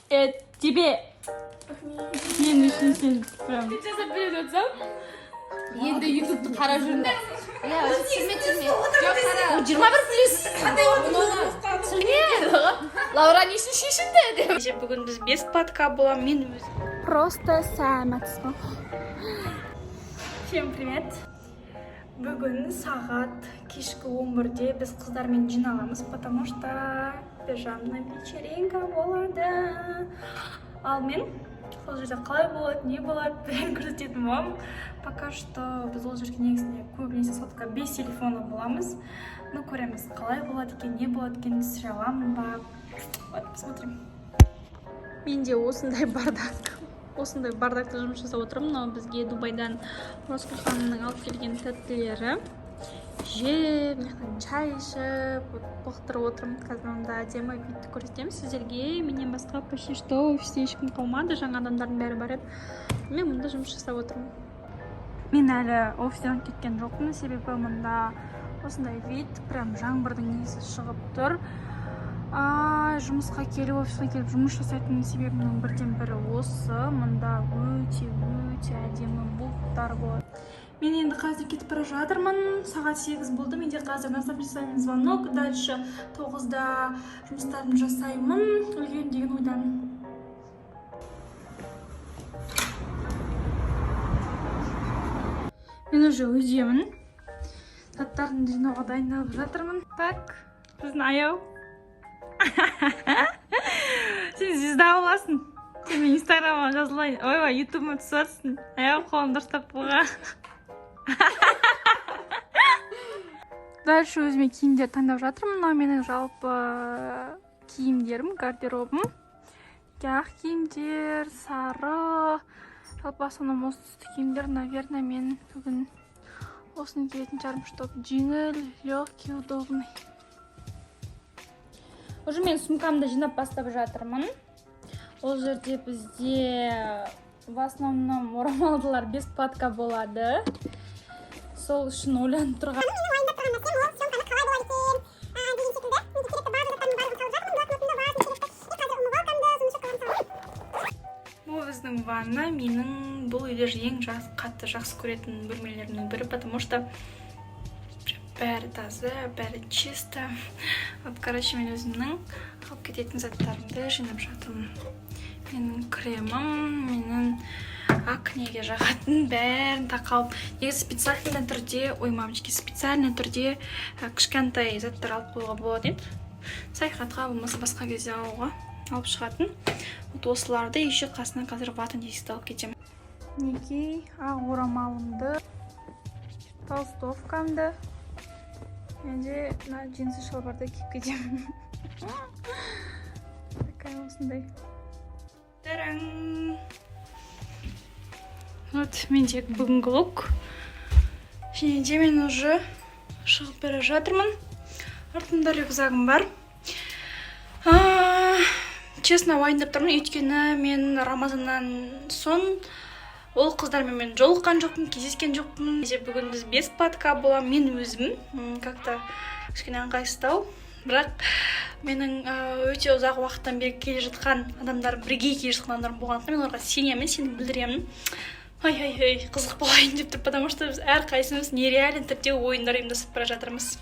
Тебе мен үшін сен прям жасап береді отсам енді ютубты қарап жүріңдер. Иә, түсірме. Жоқ, қара. 21+. Түсірме. Лаура не үшін шешінді деп. Бүгін біз 5 подка боламын, мен өзім. Просто сәмәтсің. Всем привет. Бүгін сағат кешкі 11-де біз қыздармен жиналамыз, потому что пижамная вечеринка болады. Ал мен сол жерде қалай болады, не болады, бәрін көрсететін боламын. Пока что біз ол жерге негізінде көбінесе сотка без телефона боламыз. Ну, көреміз, қалай болады екен, не болады екен, түсіре аламын ба. Вот, посмотрим. Менде осындай бардакта жұмыс жасап отырмын. Но бізге Дубайдан Роско ханымның алып келген тәттілері. Жеп, чай ішіп, бұқтырып отырмын. Қазір онда әдемі видті көрсетемін сіздерге. Менен басқа почти что офисте ешкім қалмады. Жаңа адамдардың бәрі бар еді. Мен мұнда жұмыс жасап отырмын. Мен әлі офистен кеткен жоқпын, себебі мұнда осындай вид, прям жаңбырдың несі шығып тұр. Жұмысқа келіп, офисқа келіп жұмыс жасайтын себебімнің бірден бірі осы. Мұнда өте әдемі бұлттар болады. Мен енді қазір кетіп бара жатырмын. Сағат 8 болды. Менде қазір наставничный звонок. Дальше 9-да жұмыстарымды жасаймын. Үлгерем деген ойдан. Мен уже өземін. Заттарын жинауға дайындалып жатырмын. Так, біздің аяу. Сен звезда боласың. Сен мен инстаграмға жазылайын. Ойбай, ютубыма түсірсің. Аяу қолын дұрыстап бұға. Дальше өзіме киімдер таңдап жатырмын. Мынау менің жалпы киімдерім, гардеробым. Ақ киімдер, сары. Жалпы асанам осы түсті киімдер, наверное, мен бүгін осыны киетін шығармын, чтобы жеңіл, легкий, удобный. Уже мен сумкамды жинап бастап жатырмын. Ол жерде бізде в основном орамалдылар без подка болады. Сол үшін ойланып тұрған. Бұл біздің ванна. Менің бұл үйде ең қатты жақсы көретін бөлмелерімнің бірі, потому что бәрі таза, бәрі чисто. Вот, короче, мен өзімнің алып кететін заттарымды жинап жатырмын. Менің кремім, менің акнеге жағатын бәрін тақалып. Негізі специальный түрде, специальный түрде кішкентай заттар алып қойға болады еді. Саяхатқа болмаса басқа кезде алып шығатын. Вот осыларды еще қасына қазір ватан десекті алып кетемін. Неге ақ орамалымды, толстовкамды, менде джинсы шалбарды киіп кетемін. Такая осындай. Тараң! Вот, менде бүгінгі лук. Және де мен уже шығып бара жатырмын. Артымда рюкзагым бар. Честно, уайымдап тұрмын, өйткені мен Рамазаннан соң ол қыздармен мен жолыққан жоқпын, кездескен жоқпын. Бүгін біз 5 подка боламын, мен өзім. Как-то кішкене ыңғайсыздау. Бірақ менің өте ұзақ уақыттан бері келе жатқан адамдар, бірге келе жатқан адамдар болғандықтан мен оларға сенемін, сені білдіремін. Ай, қызық болайын деп тұр, потому что біз әрқайсымыз нереален түрде ойындар ұйымдасып бара жатырмыз.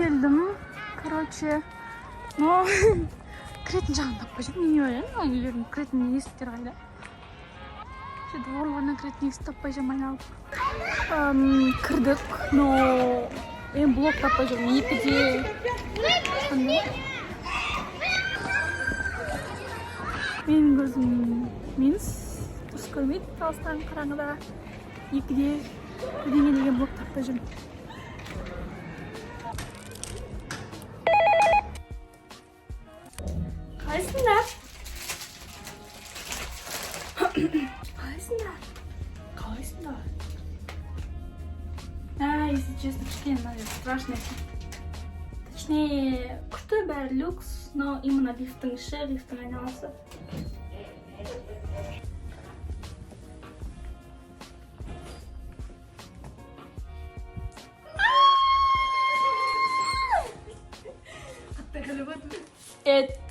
Келдім, короче, но кіретін жағын таппай жүрмін, не ойлаймын, үйлердің кіретін есіктер қайда. Дворларына кіретін есік таппай жүрмін, айналып. Кірдік, но мен блок таппай жүрмін, екіде. Менің көзім меніз дұрыс көрмейді, алыстан қараңғыда екіде бірдеңе деген блок таппай жүрмін. Қалайсыңдар? Если честно, кішкене страшно. Точнее, күшті бәрі люкс, но именно лифттің іші, лифттің айналасы.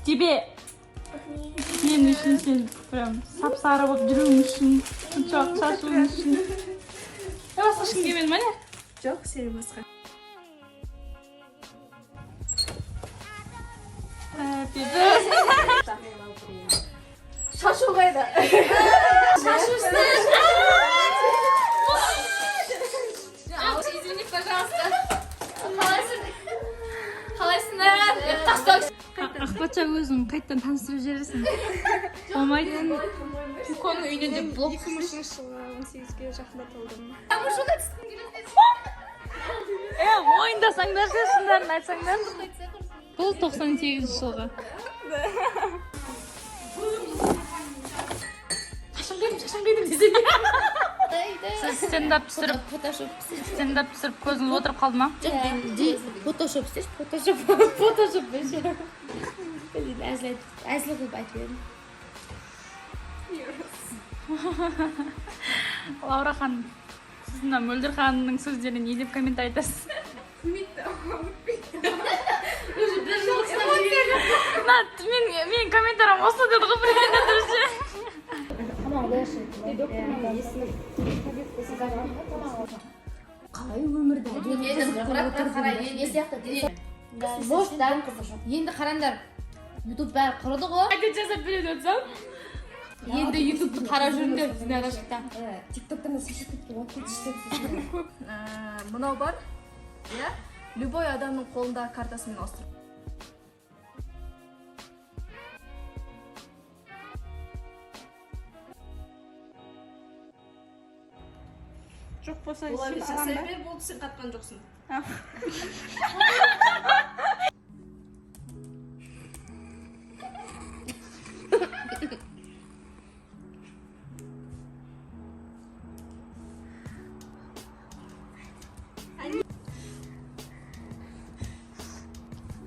тебе мен үшін сен прям сап-сары болып жүруің үшін шыншақ шашуың үшін басқа ешкім келмеді ма не? Жоқ, сен басқа. Happy birthday. Шашу қайда? Извини, пожалуйста. Қалайсыңдар? Тастау. Ақпатша өзің қайттан таныстырып жібересің. Болмайды. Күконның үйіне де блок. 2000 жылға 18-ге жақында толдым. Тамыршуға түскім келеді. Мойындасаңдар шындарын айтсаңдар. Бұл 98 жылғы. Шашам қайдым десең. Сіз стендап түсіріп көзіңіз отырып қалды ма? Фотошоп істеш, фотошоп беші. Әзіл қылып айтып едім. Лаура ханым, сіз мына Мөлдір ханымның сөздеріне не деп комментарий айтасыз? Мен комментариям осы деді ғой бірден дұрысы. Қалай өмірді енді қараңдар, YouTube бәрі құрыды ғой. Әдет жасап береді өтсам. Енді YouTube'ды қарап жүріңдер біздің арашықта. TikTok'tan да шешіп кеткен уақыт мынау бар. Иә? Любой адамның қолындағы картасымен ауыстырып. Жоқ болса, Олай сен жасай аламын ба? бер, болды, сен қатқан жоқсың.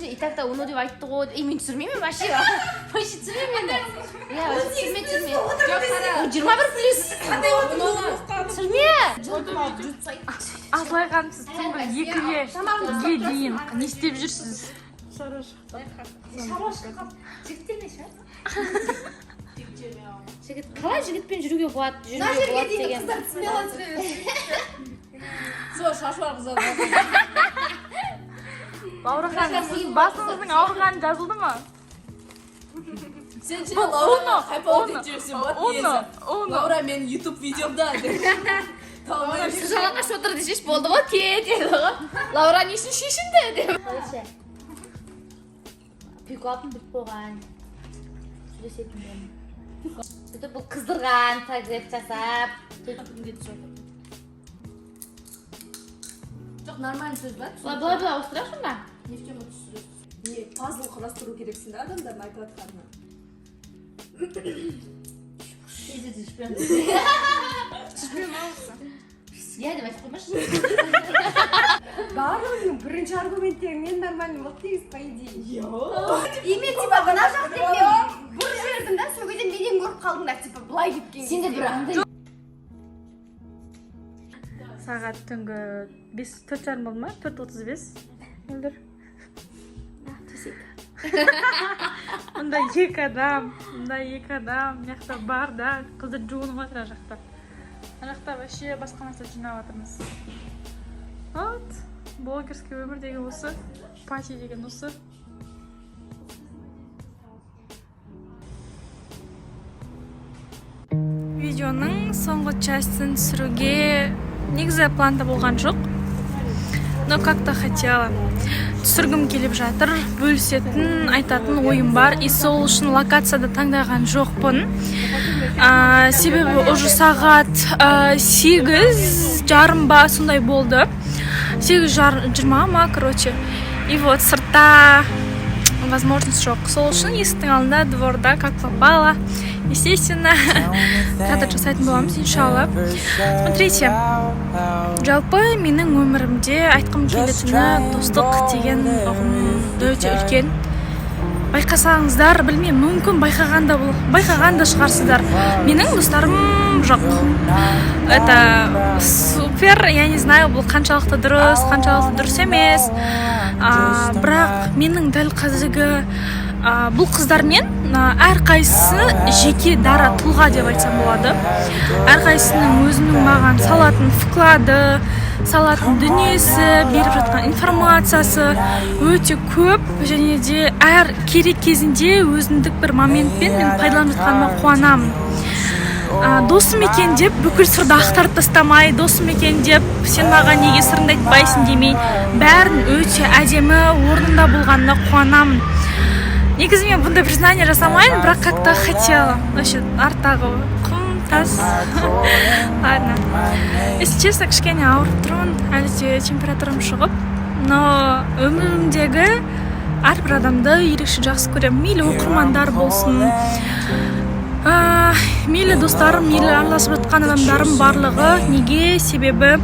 Итакта оны деп айтты ғой. Мен түсірмеймін вообще. Вообще түсірмеймін енді. Иә, түсірме. Жоқ, қара. 21 плюс. Қандай отырып Түсірме. Асылай ханым, сіз түнгі 2-ге дейін не істеп жүрсіз? Жігіт, қалай жігітпен жүруге болады деген. Сол шашуар қыздар. Лаура ханым, басыңыздың ауырғаны жазылды ма? Сен жаңа Лаураны хайпалап жүрсің ба? Оны. Лаура мен YouTube видеомда. Жалаңаш отыр десеш болды ғой, деді ғой. Лаура не үшін шешінді деп. Пикапын біліп қойған. Сөйлесетінден. Сөйтіп бұл қыздырған, тагреп жасап. Жоқ, нормальный сөз ба? Былай ауыстырасың ба? Не в чем это сөз? Не, пазл құрастыру керексің да адамдардың айтып жатқанына. Я деп айтып қоймашы. Барлығының бірінші аргументтерінен нормальный болды дейсіз, по идее. Именно Типа, мына жақта мен бір жердім да, сол кезде менен көріп қалдыңдар, типа, былай кеткен. Сен де бір андай. Сағат түнгі 4:30 болды ма? 4:35. Мөлдір. Мұнда екі адам, мына бар да, қыздар жуынып жатыр ар жақта. Ана жақта вообще басқа нәрсе жинап жатырмыз. Вот, блогерский өмір деген осы, пати деген осы. Видеоның соңғы частын түсіруге негізі планда болған жоқ. Но как-то хотела. Түсіргім келіп жатыр, бөлісетін, айтатын ойым бар. И сол үшін локацияда таңдаған жоқпын. Себебі уже сағат 8:30 ба сондай болды. 8:20 ма, короче. И вот сыртта возможность жоқ. Сол үшін есіктің алдында, дворда, как попало. Естественно, кадр жасайтын боламыз, иншалла. Смотрите, жалпы менің өмірімде айтқым келетіні достық деген ұғым өте үлкен. Байқасаңыздар, білмеймін, мүмкін байқаған да шығарсыздар. Менің достарым жоқ. Это супер, я не знаю, бұл қаншалықты дұрыс емес. Бірақ менің дәл қазіргі бұл қыздармен әрқайсысы жеке дара тұлға деп айтсам болады. Әрқайсысының өзінің маған салатын вклады, салатын дүниесі, беріп жатқан информациясы өте көп, және де әр керек кезінде өзіндік бір моментпен мен пайдаланып жатқаныма қуанамын. Досым екен деп бүкіл сырды ақтарып тастамай, досым екен деп сен маған неге сырыңды айтпайсың демей, бәрін өте әдемі орнында болғанына қуанамын. Негізі мен бұндай признание жасамайын, бірақ как-то хотела. Вообще, арттағы құм, тас. Ладно. Если честно, кішкене ауырып тұрмын, әлі де температурам шығып. Но өмірімдегі әрбір адамды ерекше жақсы көремін. Мейлі оқырмандар болсын, мейлі достарым, мейлі араласып жатқан адамдарым барлығы. Неге? Себебі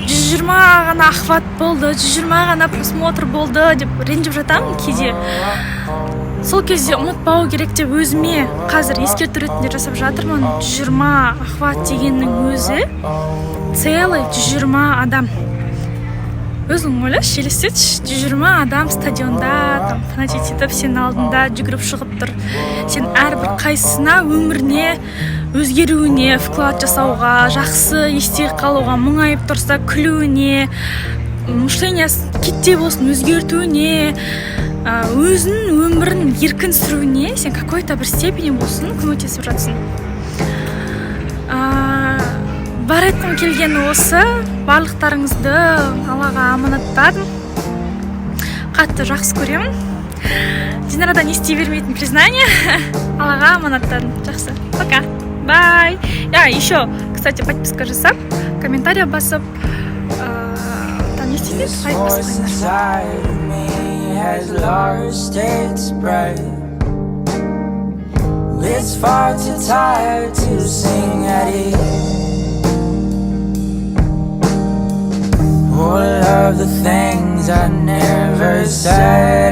120 ғана охват болды, 120 ғана просмотр болды деп ренжіп жатамын кейде. Сол кезде ұмытпау керек деп өзіме қазір ескерту ретінде жасап жатырмын. 120 охват дегеннің өзі целый 120 адам. Өзің ойлашы, елестетші, 120 адам стадионда, там, фанатить етіп, сен алдында жүгіріп шығып тұр. Сен әрбір қайсысына өміріне, өзгеруіне вклад жасауға, жақсы есте қалуға, мұңайып тұрса күлуіне, мышлениесі кетте болсын өзгертуіне, өзінің өмірін еркін сүруіне сен какой-то бір степені болсын көмектесіп жатсың. Бар айтқым келгені осы, барлықтарыңызды Аллаға аманаттадым. Қатты жақсы көремін. Динарада не істей бермейтін признание. Аллаға аманаттадым. Жақсы. Пока. Бай. Еще, кстати, подписка жасап, комментария басып, там не істейді, лайк басып қойыңдар. All of the things I never said.